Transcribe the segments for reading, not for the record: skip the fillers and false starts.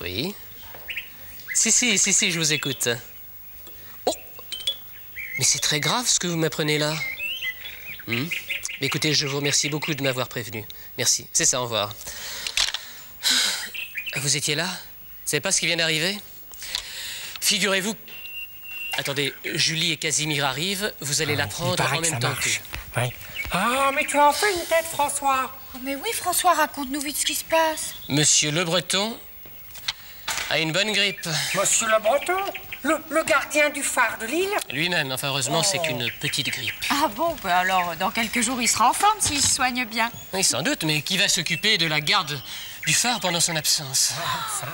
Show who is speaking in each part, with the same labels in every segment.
Speaker 1: Oui. Si, je vous écoute. Oh! Mais c'est très grave ce que vous m'apprenez là. Mais écoutez, je vous remercie beaucoup de m'avoir prévenu. Merci. C'est ça, au revoir. Vous étiez là? Vous savez pas ce qui vient d'arriver? Figurez-vous... Attendez, Julie et Casimir arrivent, vous allez l'apprendre en même temps que...
Speaker 2: Oui. Ah, mais tu en fais une tête, François.
Speaker 3: Oh, mais oui, François, raconte-nous vite ce qui se passe.
Speaker 1: Monsieur Le Breton a une bonne grippe.
Speaker 2: Monsieur Le Breton? Le gardien du phare de l'île?
Speaker 1: Lui-même, enfin heureusement, c'est qu'une petite grippe.
Speaker 3: Ah bon, bah alors, dans quelques jours, il sera en forme s'il se soigne bien.
Speaker 1: Oui, sans doute, mais qui va s'occuper de la garde du phare pendant son absence?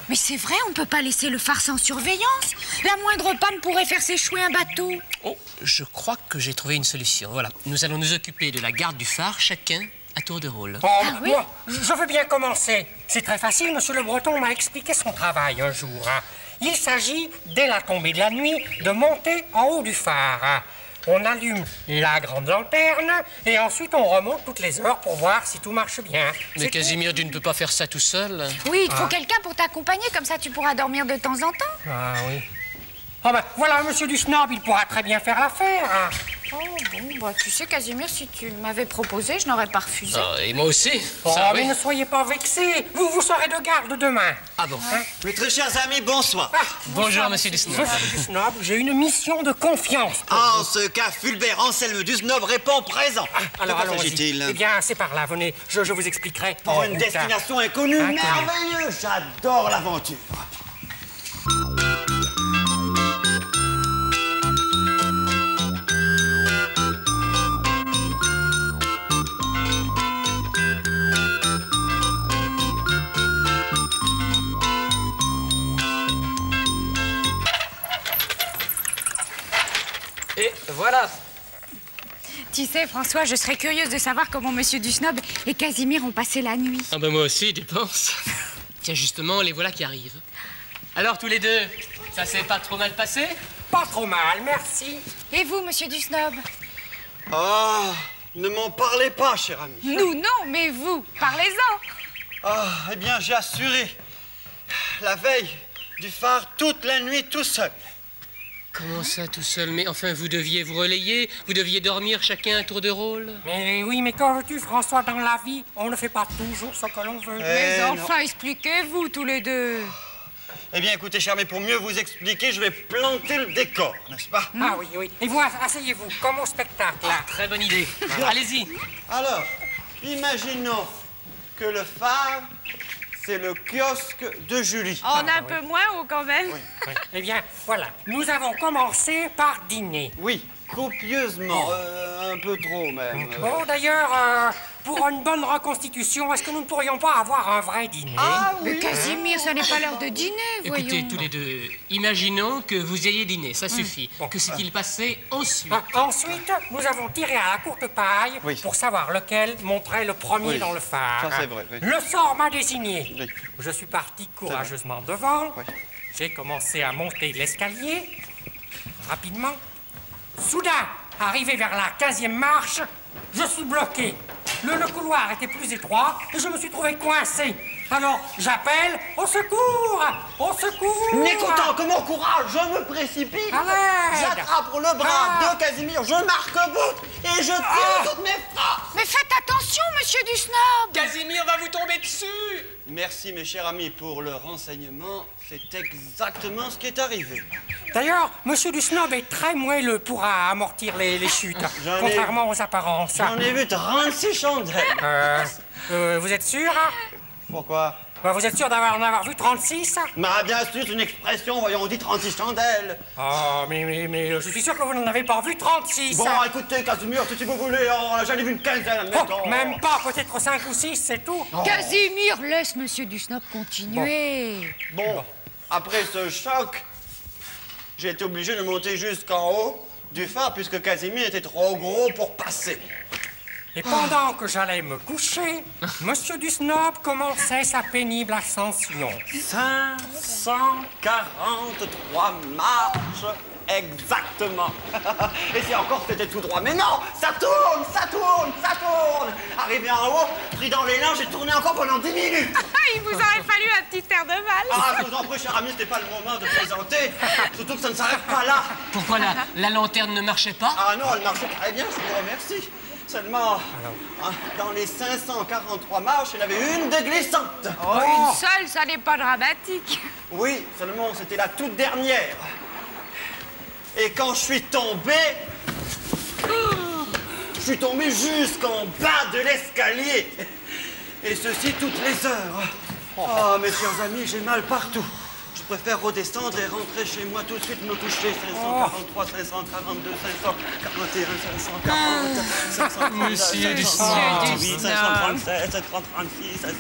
Speaker 3: Mais c'est vrai, on ne peut pas laisser le phare sans surveillance. La moindre panne pourrait faire s'échouer un bateau.
Speaker 1: Oh, je crois que j'ai trouvé une solution. Voilà, nous allons nous occuper de la garde du phare, chacun à tour de rôle.
Speaker 2: Oh,
Speaker 3: oui?
Speaker 2: moi, je veux bien commencer. C'est très facile, monsieur Le Breton m'a expliqué son travail un jour. Il s'agit, dès la tombée de la nuit, de monter en haut du phare. On allume la grande lanterne et ensuite on remonte toutes les heures pour voir si tout marche bien.
Speaker 1: Mais Casimir, tu ne peux pas faire ça tout seul.
Speaker 3: Oui, il te faut quelqu'un pour t'accompagner, comme ça tu pourras dormir de temps en temps.
Speaker 2: Ah oui. Ah ben, voilà, monsieur du Snob, il pourra très bien faire l'affaire.
Speaker 3: Oh bon, bah tu sais, Casimir, si tu m'avais proposé, je n'aurais pas refusé.
Speaker 1: Ah, et moi aussi.
Speaker 2: Oh,
Speaker 1: Ça,
Speaker 2: mais
Speaker 1: oui.
Speaker 2: ne soyez pas vexés. Vous serez de garde demain.
Speaker 1: Ah bon?
Speaker 4: Mes très chers amis, bonsoir.
Speaker 1: Bonjour, monsieur Dusnob.
Speaker 2: Monsieur du Snob, j'ai une mission de confiance.
Speaker 4: En ce cas, Fulbert Anselme du Snob répond présent.
Speaker 2: Alors,
Speaker 4: De quoi
Speaker 2: allons-y.
Speaker 4: s'agit-il?
Speaker 2: Eh bien, c'est par là, venez, je vous expliquerai.
Speaker 4: Pour une destination inconnue,
Speaker 2: Inconnue.
Speaker 4: merveilleux, j'adore l'aventure.
Speaker 1: Et voilà.
Speaker 3: Tu sais, François, je serais curieuse de savoir comment Monsieur Dusnob et Casimir ont passé la nuit.
Speaker 1: Ah ben moi aussi, tu penses? Tiens, justement, les voilà qui arrivent. Alors, tous les deux, ça s'est pas trop mal passé?
Speaker 2: Pas trop mal, merci.
Speaker 3: Et vous, Monsieur Dusnob?
Speaker 4: Ah, ne m'en parlez pas, cher ami.
Speaker 3: Nous, non, mais vous, parlez-en.
Speaker 4: Ah, eh bien, j'ai assuré la veille du phare toute la nuit tout seul.
Speaker 1: Comment ça, tout seul? Mais enfin, vous deviez vous relayer, vous deviez dormir chacun à tour de rôle.
Speaker 2: Mais oui, mais quand veux-tu, François, dans la vie, on ne fait pas toujours ce que l'on veut.
Speaker 3: Mais
Speaker 4: non.
Speaker 3: enfin, expliquez-vous tous les deux.
Speaker 4: Eh bien, écoutez, cher, mais pour mieux vous expliquer, je vais planter le décor, n'est-ce pas?
Speaker 2: Ah oui, oui. Et vous, asseyez-vous, comme au spectacle. Là.
Speaker 1: Très bonne idée. Allez-y.
Speaker 4: Alors, imaginons que le phare, c'est le kiosque de Julie.
Speaker 3: On est un peu moins haut quand même.
Speaker 2: Oui. Eh bien, voilà. Nous avons commencé par dîner.
Speaker 4: Oui, copieusement, un peu trop même.
Speaker 2: Bon, d'ailleurs, pour une bonne reconstitution, est-ce que nous ne pourrions pas avoir un vrai dîner?
Speaker 4: Ah
Speaker 3: Mais
Speaker 4: oui.
Speaker 3: Casimir, ça n'est pas l'heure de dîner, voyons.
Speaker 1: Écoutez, tous les deux, imaginons que vous ayez dîné, ça suffit. Que s'est-il passé ensuite?
Speaker 2: Ensuite, nous avons tiré à la courte paille
Speaker 4: Oui.
Speaker 2: pour savoir lequel monterait le premier
Speaker 4: Oui,
Speaker 2: dans le phare.
Speaker 4: ça, c'est vrai, oui.
Speaker 2: Le sort m'a désigné.
Speaker 4: Oui.
Speaker 2: Je suis parti courageusement devant.
Speaker 4: Oui.
Speaker 2: J'ai commencé à monter l'escalier rapidement. Soudain, arrivé vers la 15e marche, je suis bloqué. Le couloir était plus étroit et je me suis trouvé coincé. Alors, j'appelle au secours! Au secours!
Speaker 4: Mécontent que mon courage, je me précipite.
Speaker 2: À l'aide.
Speaker 4: J'attrape le bras
Speaker 2: Ah.
Speaker 4: de Casimir, je m'arc-boute et je tire toutes mes forces.
Speaker 3: Mais faites attention, Monsieur Dusnob.
Speaker 1: Casimir va vous tomber dessus!
Speaker 4: Merci, mes chers amis, pour le renseignement. C'est exactement ce qui est arrivé.
Speaker 2: D'ailleurs, Monsieur Dusnob est très moelleux pour amortir les chutes,
Speaker 4: J'en ai-
Speaker 2: contrairement aux apparences.
Speaker 4: J'en ai vu 36 chandelles.
Speaker 2: Vous êtes sûr?
Speaker 4: Pourquoi?
Speaker 2: Vous êtes sûr d'en avoir vu 36?
Speaker 4: Bah, bien sûr, c'est une expression, voyons, on dit 36 chandelles.
Speaker 2: Oh, mais je suis sûr que vous n'en avez pas vu 36.
Speaker 4: Bon, écoutez, Casimir, si vous voulez, j'en ai vu une quinzaine,
Speaker 2: Oh,
Speaker 4: mettons.
Speaker 2: même pas, peut-être 5 ou 6, c'est tout.
Speaker 3: Casimir, laisse Monsieur Dusnob continuer.
Speaker 4: Bon, après ce choc, j'ai été obligé de monter jusqu'en haut du phare puisque Casimir était trop gros pour passer.
Speaker 2: Et pendant que j'allais me coucher, Monsieur Dusnob commençait sa pénible ascension.
Speaker 4: 543 marches Exactement. Et si encore c'était tout droit. Mais non, ça tourne, ça tourne, ça tourne. Arrivé en haut, pris dans les linges, j'ai tourné encore pendant 10 minutes.
Speaker 3: Il vous aurait fallu un petit air de valse.
Speaker 4: Ah, je vous en prie, cher ami, c'était pas le moment de plaisanter. Surtout que ça ne s'arrête pas là.
Speaker 1: Pourquoi la lanterne ne marchait pas?
Speaker 4: Ah non, elle marchait très bien, je vous remercie. Seulement, dans les 543 marches, il y en avait une de glissante.
Speaker 3: Oh, une seule, ça n'est pas dramatique.
Speaker 4: Oui, seulement c'était la toute dernière. Et quand je suis tombé, jusqu'en bas de l'escalier. Et ceci toutes les heures. Oh, mes chers amis, j'ai mal partout. Je préfère redescendre et rentrer chez moi tout de suite, me coucher. 543, 542, 541, 540, 539,
Speaker 1: Monsieur du
Speaker 4: 538, 537, 536, 537.